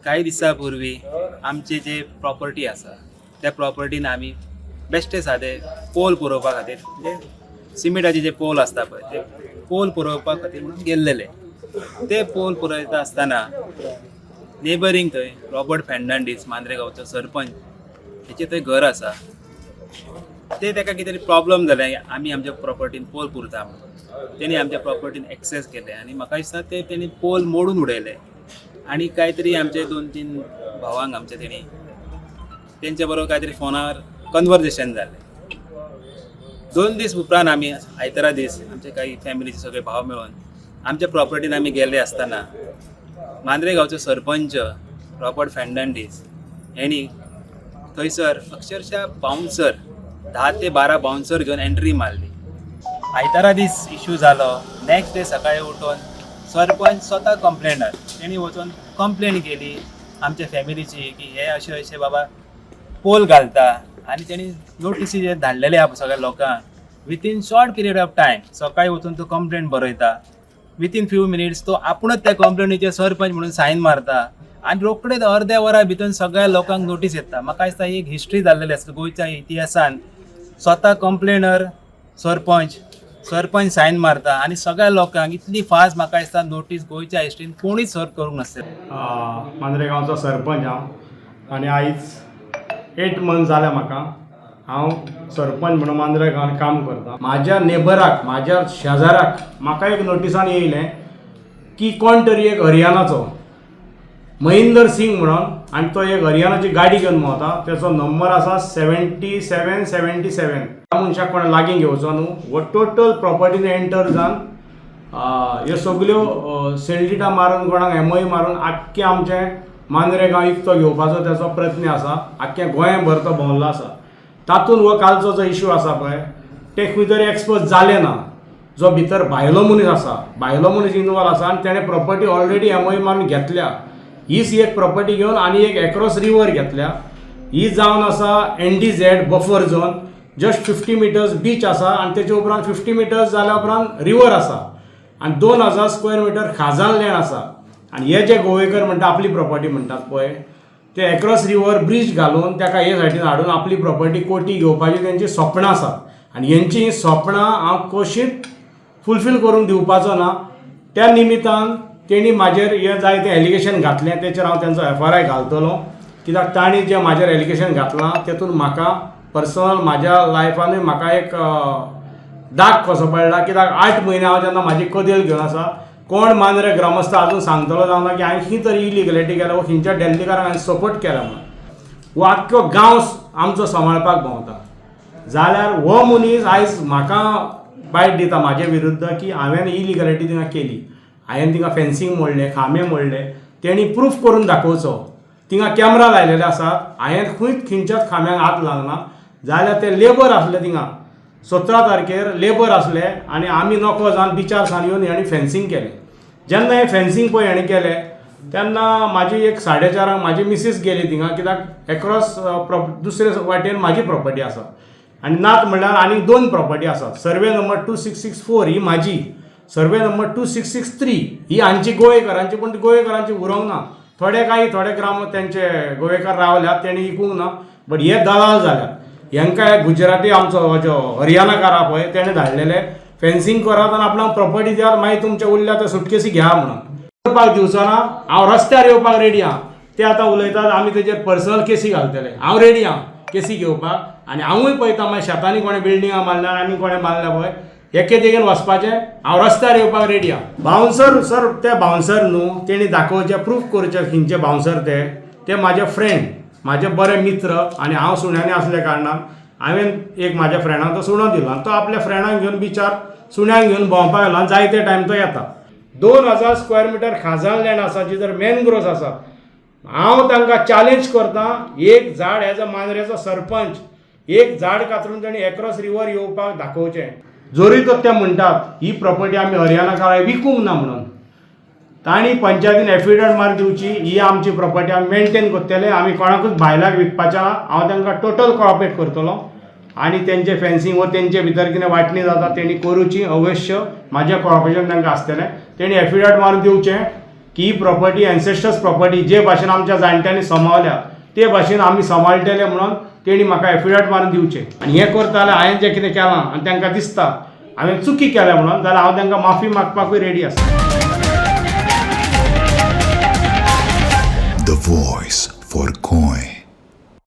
काही दिसांपूर्वी आमचे जे प्रॉपर्टी आसा त्या प्रॉपर्टीन आमी बेश्टे सादे पोल पुरोवपा खातीर म्हणजे सिमेंटाचे जे पोल आसता पळय ते पोल पुरोवपा खातीर म्हणून गेल्लेले. ते पोल पुरयता आसतना नेबरींग थंय रॉबर्ट फेर्नांडीस मांद्रेगांवचो सरपंच हेचे थंय घर आसा. ते ताका कितें तरी प्रॉब्लम जाले आमी आमच्या प्रॉपर्टीन पोल पुरता म्हणून तेणी आमच्या प्रॉपर्टीन एक्सेस केले आनी म्हाका दिसता ते तेणी पोल मोडून उडयले आनी कांय आमचे 2-3 भावांक आमचे तेणी तेंचे बरोबर कांय तरी फोनार कन्वर्सेशन जालें. 2 दीस उपरांत आमी आयतारा दीस आमचे काही फॅमिलीचे सगळे भाव मेळून आमच्या प्रॉपर्टीन आमी गेले आसतना मांद्रेगांवचो सरपंच रॉबर्ट फेर्नांडीस हेणी थंयसर अक्षरशः बाउन्सर 10 ते 12 बाउन्सर घेवन एंट्री मारली. आयतारा दीस इश्यू जालो. नेक्स्ट डे सकाळी उठून सरपंच स्वता कंप्लेनर तेणी वचून कंप्लेन केली आमच्या फॅमिलीची की हे अशें अशें बाबा पोल घालता आनी तेणी नोटिसी जे धाडलेले आहा सगळ्या लोकांक within short period of time सकाळी वचून तो कंप्लेंट बरयता विथीन फ्यू मिनिट्स तो आपुणूच त्या कंप्लेनीचेर सरपंच म्हणून सायन मारता आनी रोखडेच अर्द्या वरा भितर सगळ्या लोकांक नोटीस येता. म्हाका दिसता ही एक हिस्ट्री जाल्लेली आसता गोंयच्या इतिहासान. स्वता कंप्लेनर सरपंच सायन मारता आनी सगळ्या लोकांक इतली फास्ट म्हाका दिसता नोटीस गोंयच्या हिस्ट्रीन कोणीच सर्व करूंक नासलें. मांद्रेगांवचो सरपंच हांव आनी आयज 8 मंथ जाले म्हाका. हांव सरपंच म्हणून मांद्रेगांवांत काम करतां. म्हाज्या नेबराक म्हाज्या शेजाऱ्याक म्हाका एक नोटिसान येयलें की कोण तरी एक हरियाणाचो महेंद्र सिंग म्हणून आनी तो एक हरियाणाची गाडी घेवन भोंवता. तेचो नंबर आसा 7777. त्या मनशाक कोणा लागीं घेवचो न्हू. हो टोटल प्रॉपर्टीन एंटर जावन ह्यो सगल्यो सेल्डिटा मारून कोणाक एमओई मारून आख्खे आमचे मांद्रेगांव इकतो घेवपाचो तेचो प्रयत्न आसा. आख्ख्या गोंयभर तो भोंवलो आसा. तातूंत हो कालचो जो इश्यू आसा पळय ते खंय तरी एक्सपोज जालें ना. जो भितर भायलो मनीस आसा भायलो मनीस इनवॉल्व आसा आनी तेणें प्रॉपर्टी ऑलरेडी एमओई मारून घेतल्या. हीच एक प्रॉपर्टी घेवन आनी एक एक्रॉस रिवर घेतल्या. ही जावन आसा NDZ buffer zone. Just 50 metres beach आसा आनी तेचे उपरांत 50 मिटर्स जाल्या उपरांत रिवर आसा आनी 2000 स्क्वेअर मिटर खाजन लँड आसा. आनी हे जे गोवेकर म्हणटा आपली प्रॉपर्टी म्हणटात पळय ते एक्रॉस रिवर ब्रीज घालून ताका हे सायडीन हाडून आपली प्रॉपर्टी कोटी घेवपाची तेंची स्वप्नां आसात. आनी हेंची ही स्वप्नां हांव कशींच फुलफील करून दिवपाचो ना. त्या निमित्तान तेणी म्हाजेर हे जायतें एलिगेशन घातलें. तेचेर हांव तेंचो FRI घालतलो कित्याक तांणी जें म्हाजेर एलिगेशन घातलां तेतून म्हाका पर्सनल म्हाज्या लायफानूय म्हाका एक दाग कसो पडला. कित्याक 8 म्हयने हांव जेन्ना म्हाजी कदेल घेवन आसा कोण मांद्रे ग्रामस्थ अजून सांगतलो जावना की हांवें खंय तरी इलिगलिटी केल्या वा खंयच्या डेल्लीकारांक हांवें सपोर्ट केला म्हणून. हो आख्खो गांव आमचो सांबाळपाक भोंवता जाल्यार हो मनीस आयज म्हाका बायट दिता म्हाजे विरुद्ध की हांवें इलिगलिटी तिंगा केली. हांवें तिंगा फेन्सींग मोडलें खांबे मोडले. तेणी प्रूफ करून दाखोवचो. तिंगा कॅमेरा लायलेले आसात. हांवें खंयच्याच खांब्यांक हात लावना. जाल्यार ते लेबर आसले तिंगा 17 तारखेर लेबर आसले आनी आमी नोको जावन बिचार सावन येवन हेणी फेन्सींग केलें. जेन्ना हें फेन्सींग पळय हेणें केलें तेन्ना म्हाजी एक 4:30 म्हाजी मिसीस गेली तिंगा कित्याक एक्रॉस दुसरे वाटेन म्हाजी प्रॉपर्टी आसा आनी नात म्हणल्यार आनी 2 प्रॉपर्टी आसात. सर्वे नंबर 2664 ही म्हाजी. सर्वे नंबर 2663 ही हांची गोवेकारांची. पूण ती गोवेकारांची उरोंक ना. थोडे ग्राम तेंचे गोवेकार रावल्यात तेणी विकूंक ना. बट हे दलाल जाल्यात. हेंकां गुजराती आमचो जो हरियाणाकार आहा पळय तेणें धाडलेले फेन्सींग करात आनी आपणाक प्रॉपर्टी दियात मागीर तुमच्या उरल्या त्या सुटकेसी घ्या म्हणून. करपाक दिवचो ना. हांव रस्त्यार येवपाक रेडी आहा. ते आतां उलयतात आमी तेजेर पर्सनल केसी घालतले. हांव रेडी आहा केसी घेवपाक आनी हांवूय पळयता मागीर शेतांनी कोणें बिल्डिंगां मारल्यार आनी कोणें मारल्या पळय एके तेगेन वचपाचें. हांव रस्त्यार येवपाक रेडी आहा. बाउन्सर सर ते बाउन्सर न्हू तेणी दाखोवचें प्रूफ करचें खंयचे बाउन्सर ते म्हाजे फ्रेंड म्हाजे बरे मित्र आनी हांव सुण्यांनी आसल्या कारणान हांवें एक म्हाज्या फ्रेंडाक तो सुणो दिलो आनी तो आपल्या फ्रेंडाक घेवन बिचार सुण्यांक घेवन भोंवपाक गेलो आनी जायते टायम तो येता. 2000 स्क्वेअर मिटर खाजन लँड आसा जी जर मॅनग्रोव्स आसा. हांव तांकां चॅलेंज करतां एक झाड एज अ मांद्रेचो सरपंच एक झाड कातरून तांणी एक्रॉस रिवर येवपाक दाखोवचें. जोरी तो ते म्हणटात ही प्रॉपर्टी आमी हरियाणाकारांक विकूंक ना म्हणून. तांणी पंचायतीन एफिडेविट मारून दिवची ही आमची प्रॉपर्टी आमी मेंटेन करतले. आमी कोणाकूच भायल्याक विकपाचें ना. हांव तांकां टोटल कॉपरेट करतलो आनी तेंचे फेन्सींग व तेंचे भितर कितें वांटणी जाता तेणी करूची अवश्य म्हाजें कॉपरेशन तांकां आसतलें. तेणी एफिडेविट मारून दिवचें की ही प्रॉपर्टी एन्सेस्टर्स प्रॉपर्टी जे भाशेन आमच्या जाणट्यांनी सांबाळल्या ते भाशेन आमी सांबाळटले म्हणून तेणी म्हाका एफिडेविट मारून दिवचें आनी हें करता जाल्यार हांवें जें कितें केलां आनी तांकां दिसता हांवें चुकी केल्या म्हणून जाल्यार हांव तांकां माफी मागपाकूय रेडी आसा. The voice for Coin.